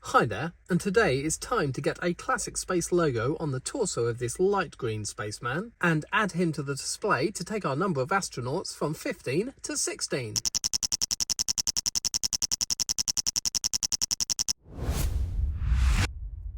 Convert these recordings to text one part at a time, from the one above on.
Hi there, and today it's time to get a classic space logo on the torso of this light green spaceman and add him to the display to take our number of astronauts from 15 to 16.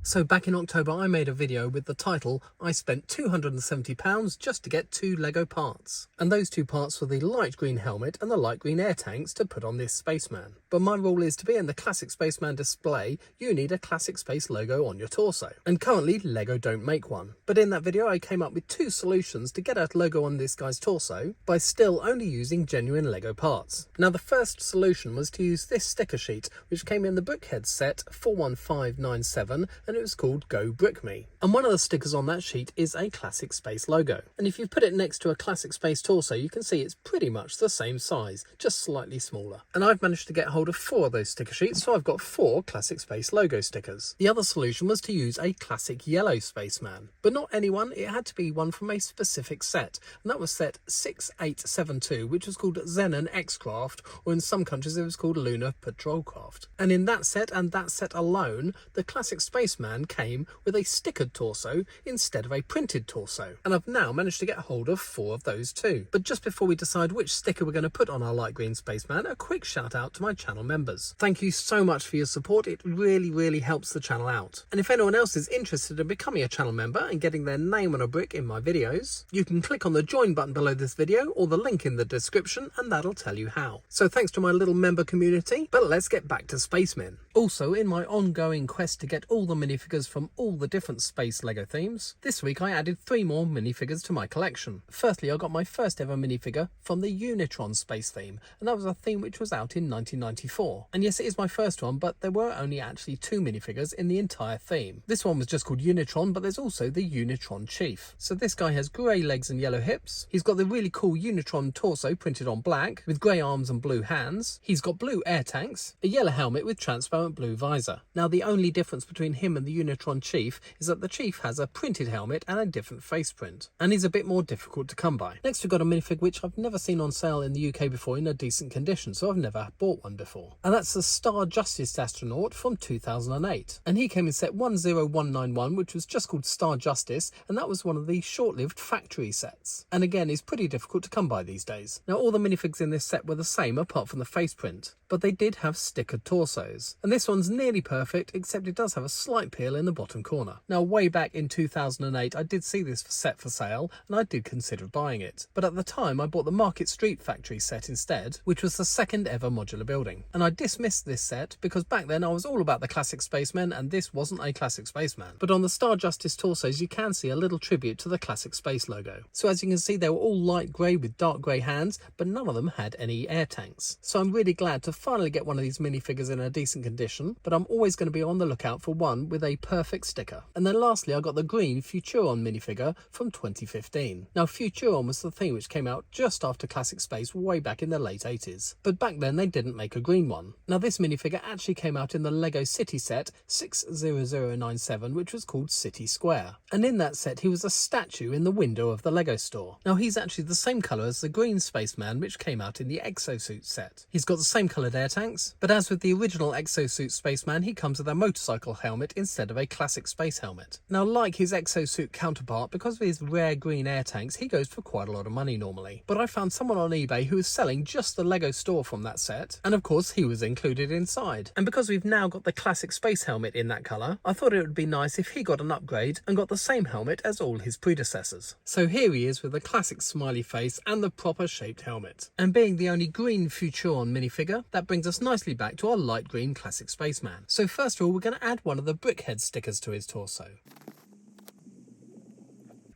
So back in October I made a video with the title I spent £270 just to get 2 Lego parts. And those 2 parts were the light green helmet and the light green air tanks to put on this spaceman. But my rule is to be in the classic spaceman display you need a classic space logo on your torso. And currently Lego don't make one. But in that video I came up with 2 solutions to get a logo on this guy's torso by still only using genuine Lego parts. Now the first solution was to use this sticker sheet which came in the Brickhead set 41597 and it was called Go Brick Me. And one of the stickers on that sheet is a classic space logo. And if you put it next to a classic space torso, you can see it's pretty much the same size, just slightly smaller. And I've managed to get hold of 4 of those sticker sheets, so I've got 4 classic space logo stickers. The other solution was to use a classic yellow spaceman, but not any one, it had to be one from a specific set. And that was set 6872, which was called Xenon X-Craft, or in some countries it was called Lunar Patrolcraft. And in that set, and that set alone, the classic spaceman came with a stickered torso instead of a printed torso, and I've now managed to get hold of 4 of those too. But just before we decide which sticker we're going to put on our light green spaceman, a quick shout out to my channel members. Thank you so much for your support, it really helps the channel out. And if anyone else is interested in becoming a channel member and getting their name on a brick in my videos, you can click on the join button below this video or the link in the description and that'll tell you how. So thanks to my little member community, but let's get back to spacemen. Also, in my ongoing quest to get all the minifigures from all the different space Lego themes, this week I added 3 more minifigures to my collection. Firstly, I got my first ever minifigure from the Unitron space theme, and that was a theme which was out in 1994. And yes, it is my first one, but there were only actually 2 minifigures in the entire theme. This one was just called Unitron, but there's also the Unitron Chief. So this guy has grey legs and yellow hips. He's got the really cool Unitron torso printed on black, with grey arms and blue hands. He's got blue air tanks, a yellow helmet with transparent blue visor. Now the only difference between him and the Unitron Chief is that the Chief has a printed helmet and a different face print, and he's a bit more difficult to come by. Next we've got a minifig which I've never seen on sale in the UK before in a decent condition, so I've never bought one before. And that's the Star Justice astronaut from 2008. And he came in set 10191, which was just called Star Justice, and that was one of the short-lived factory sets. And again, is pretty difficult to come by these days. Now all the minifigs in this set were the same apart from the face print, but they did have stickered torsos. And this one's nearly perfect, except it does have a slight peel in the bottom corner. Now way back in 2008 I did see this set for sale and I did consider buying it, but at the time I bought the Market Street factory set instead, which was the second ever modular building. And I dismissed this set because back then I was all about the classic spacemen and this wasn't a classic spaceman. But on the Star Justice torsos you can see a little tribute to the classic space logo. So as you can see they were all light grey with dark grey hands, but none of them had any air tanks. So I'm really glad to finally get one of these minifigures in a decent condition, but I'm always going to be on the lookout for one with a perfect sticker. And then lastly I got the green Futuron minifigure from 2015. Now Futuron was the thing which came out just after classic space way back in the late 80s, but back then they didn't make a green one. Now this minifigure actually came out in the Lego City set 60097, which was called City Square, and in that set he was a statue in the window of the Lego store. Now he's actually the same colour as the green spaceman which came out in the Exosuit set. He's got the same coloured air tanks, but as with the original Exosuit spaceman he comes with a motorcycle helmet instead of a classic space helmet. Now like his Exosuit counterpart, because of his rare green air tanks he goes for quite a lot of money normally, but I found someone on eBay who was selling just the Lego store from that set, and of course he was included inside. And because we've now got the classic space helmet in that colour, I thought it would be nice if he got an upgrade and got the same helmet as all his predecessors. So here he is with the classic smiley face and the proper shaped helmet. And being the only green Futuron minifigure, that brings us nicely back to our light green classic spaceman. So first of all we're going to add one of the Brickhead stickers to his torso.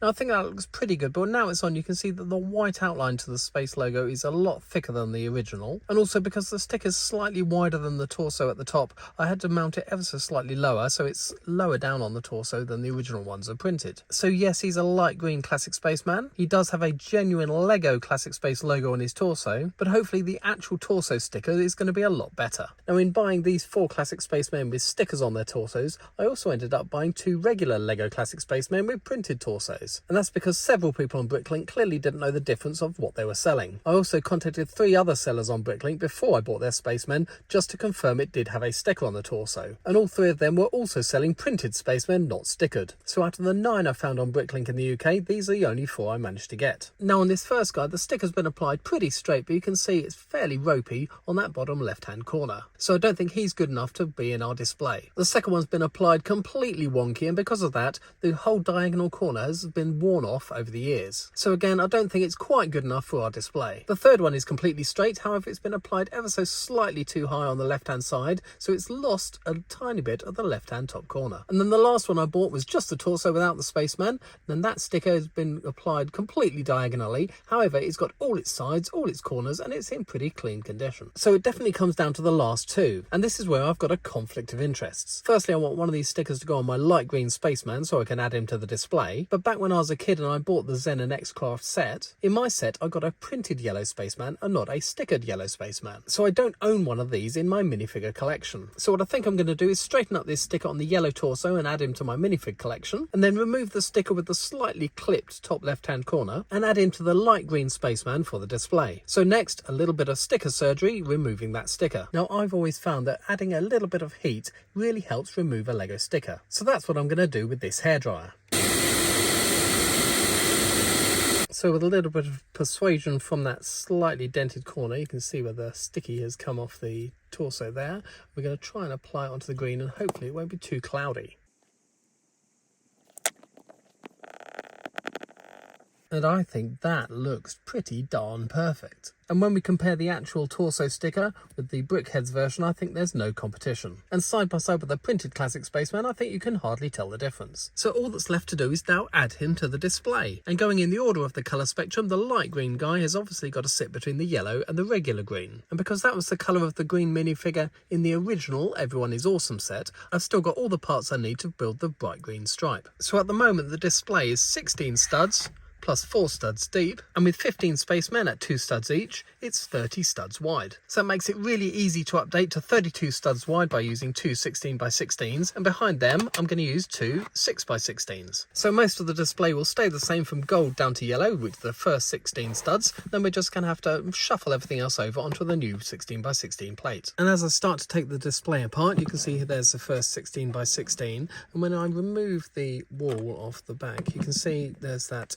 Now I think that looks pretty good, but now it's on you can see that the white outline to the space logo is a lot thicker than the original, and also because the stick is slightly wider than the torso at the top I had to mount it ever so slightly lower, so it's lower down on the torso than the original ones are printed. So yes, he's a light green classic spaceman. He does have a genuine Lego classic space logo on his torso, but hopefully the actual torso sticker is going to be a lot better. Now in buying these 4 classic spacemen with stickers on their torsos, I also ended up buying 2 regular Lego classic spacemen with printed torsos. videos. And that's because several people on Bricklink clearly didn't know the difference of what they were selling. I also contacted 3 other sellers on Bricklink before I bought their spacemen just to confirm it did have a sticker on the torso. And all 3 of them were also selling printed spacemen, not stickered. So out of the 9 I found on Bricklink in the UK, these are the only 4 I managed to get. Now on this first guy, the sticker's been applied pretty straight, but you can see it's fairly ropey on that bottom left-hand corner. So I don't think he's good enough to be in our display. The second one's been applied completely wonky, and because of that, the whole diagonal corner has been worn off over the years. So again, I don't think it's quite good enough for our display. The third one is completely straight, however it's been applied ever so slightly too high on the left-hand side, so it's lost a tiny bit of the left-hand top corner. And then the last one I bought was just the torso without the spaceman, and that sticker has been applied completely diagonally. However, it's got all its sides, all its corners, and it's in pretty clean condition. So it definitely comes down to the last 2, and this is where I've got a conflict of interests. Firstly, I want one of these stickers to go on my light green spaceman so I can add him to the display, but back when I was a kid and I bought the Zen and X-Craft set, in my set I got a printed yellow spaceman and not a stickered yellow spaceman. So I don't own one of these in my minifigure collection. So what I think I'm going to do is straighten up this sticker on the yellow torso and add him to my minifig collection, and then remove the sticker with the slightly clipped top left-hand corner and add him to the light green spaceman for the display. So next, a little bit of sticker surgery, removing that sticker. Now I've always found that adding a little bit of heat really helps remove a Lego sticker. So that's what I'm going to do with this hairdryer. So with a little bit of persuasion from that slightly dented corner, you can see where the sticky has come off the torso there. We're going to try and apply it onto the green, and hopefully it won't be too cloudy. And I think that looks pretty darn perfect. And when we compare the actual torso sticker with the Brickheads version, I think there's no competition. And side by side with the printed classic spaceman, I think you can hardly tell the difference. So all that's left to do is now add him to the display. And going in the order of the colour spectrum, the light green guy has obviously got to sit between the yellow and the regular green. And because that was the colour of the green minifigure in the original Everyone is Awesome set, I've still got all the parts I need to build the bright green stripe. So at the moment the display is 16 studs, plus 4 studs deep, and with 15 spacemen at 2 studs each, it's 30 studs wide. So that makes it really easy to update to 32 studs wide by using 2 16x16s, and behind them I'm going to use 2 6x16s. So most of the display will stay the same from gold down to yellow with the first 16 studs, then we're just going to have to shuffle everything else over onto the new 16x16 plate. And as I start to take the display apart, you can see here there's the first 16x16, and when I remove the wall off the back, you can see there's that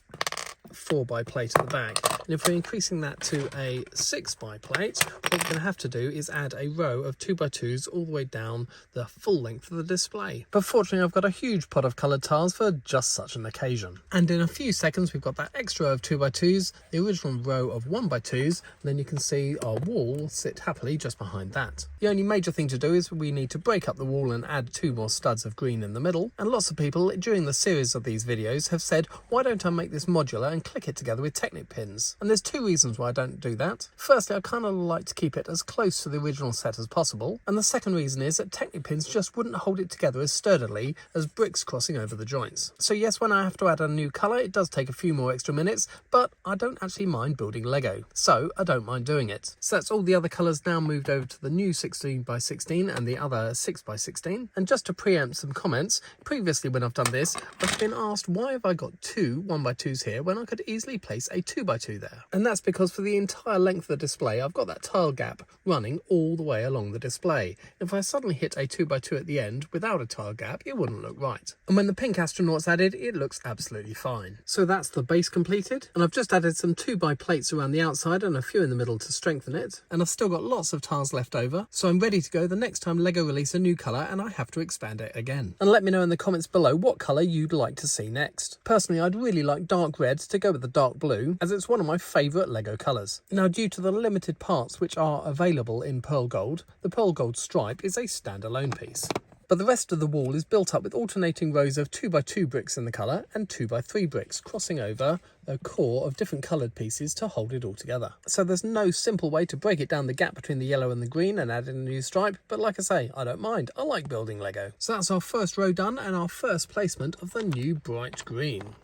4x plate at the back, and if we're increasing that to a 6x plate, what we're going to have to do is add a row of 2x2s all the way down the full length of the display. But fortunately I've got a huge pot of coloured tiles for just such an occasion. And in a few seconds we've got that extra row of 2x2s, the original row of 1x2s, and then you can see our wall sit happily just behind that. The only major thing to do is we need to break up the wall and add 2 more studs of green in the middle, and lots of people during the series of these videos have said, why don't I make this modular and click it together with Technic pins? And there's 2 reasons why I don't do that. Firstly, I kind of like to keep it as close to the original set as possible, and the second reason is that Technic pins just wouldn't hold it together as sturdily as bricks crossing over the joints. So yes, when I have to add a new colour, it does take a few more extra minutes, but I don't actually mind building Lego, so I don't mind doing it. So that's all the other colours now moved over to the new 16x16 and the other 6x16. And just to preempt some comments, previously when I've done this, I've been asked why have I got 2 1x2s here when I could easily place a 2x2 there. And that's because for the entire length of the display, I've got that tile gap running all the way along the display. If I suddenly hit a 2x2 at the end without a tile gap, it wouldn't look right. And when the pink astronaut's added, it looks absolutely fine. So that's the base completed, and I've just added some 2x plates around the outside and a few in the middle to strengthen it. And I've still got lots of tiles left over, so I'm ready to go the next time Lego release a new colour and I have to expand it again. And let me know in the comments below what colour you'd like to see next. Personally, I'd really like dark red to go with the dark blue, as it's one of my favourite Lego colours. Now, due to the limited parts which are available in pearl gold, the pearl gold stripe is a standalone piece. But the rest of the wall is built up with alternating rows of 2x2 bricks in the colour and 2x3 bricks crossing over a core of different coloured pieces to hold it all together. So there's no simple way to break it down the gap between the yellow and the green and add in a new stripe, but like I say, I don't mind. I like building Lego. So that's our first row done and our first placement of the new bright green.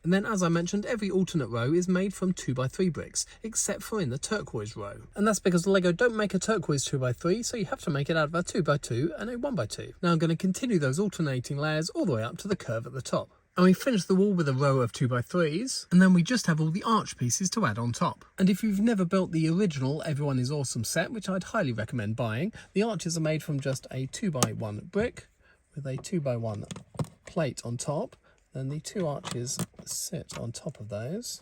And then, as I mentioned, every alternate row is made from 2x3 bricks, except for in the turquoise row. And that's because Lego don't make a turquoise 2x3, so you have to make it out of a 2x2 and a 1x2. Now I'm going to continue those alternating layers all the way up to the curve at the top. And we finish the wall with a row of 2x3s, and then we just have all the arch pieces to add on top. And if you've never built the original Everyone is Awesome set, which I'd highly recommend buying, the arches are made from just a 2x1 brick with a 2x1 plate on top. Then the two arches sit on top of those.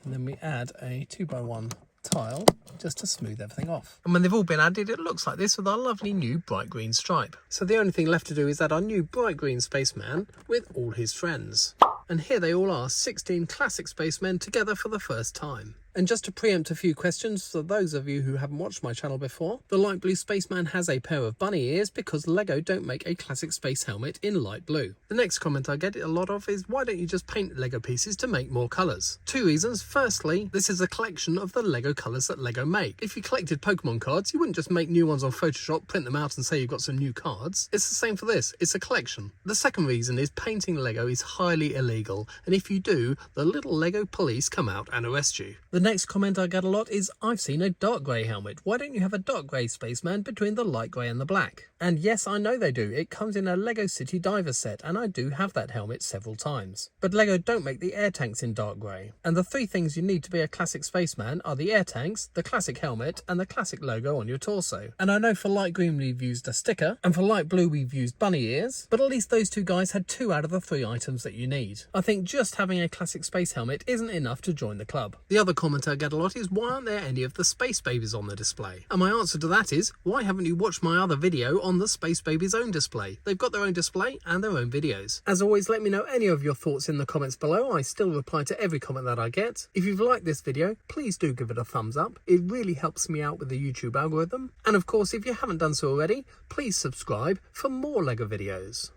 And then we add a 2x1 tile just to smooth everything off. And when they've all been added, it looks like this with our lovely new bright green stripe. So the only thing left to do is add our new bright green spaceman with all his friends. And here they all are, 16 classic spacemen together for the first time. And just to preempt a few questions for those of you who haven't watched my channel before, the light blue spaceman has a pair of bunny ears because LEGO don't make a classic space helmet in light blue. The next comment I get a lot of is, why don't you just paint LEGO pieces to make more colours? Two reasons. Firstly, this is a collection of the LEGO colours that LEGO make. If you collected Pokemon cards, you wouldn't just make new ones on Photoshop, print them out and say you've got some new cards. It's the same for this, it's a collection. The second reason is painting LEGO is highly illegal, and if you do, the little LEGO police come out and arrest you. The next comment I get a lot is, I've seen a dark grey helmet. Why don't you have a dark grey spaceman between the light grey and the black? And yes, I know they do. It comes in a LEGO City Diver set, and I do have that helmet several times. But LEGO don't make the air tanks in dark grey. And the three things you need to be a classic spaceman are the air tanks, the classic helmet, and the classic logo on your torso. And I know for light green we've used a sticker, and for light blue we've used bunny ears, but at least those two guys had 2 out of the 3 items that you need. I think just having a classic space helmet isn't enough to join the club. The other comment I get a lot is, why aren't there any of the space babies on the display? And my answer to that is, why haven't you watched my other video on the space babies' own display? They've got their own display and their own videos. As always, let me know any of your thoughts in the comments below. I still reply to every comment that I get. If you've liked this video, please do give it a thumbs up. It really helps me out with the YouTube algorithm. And of course, if you haven't done so already, please subscribe for more LEGO videos.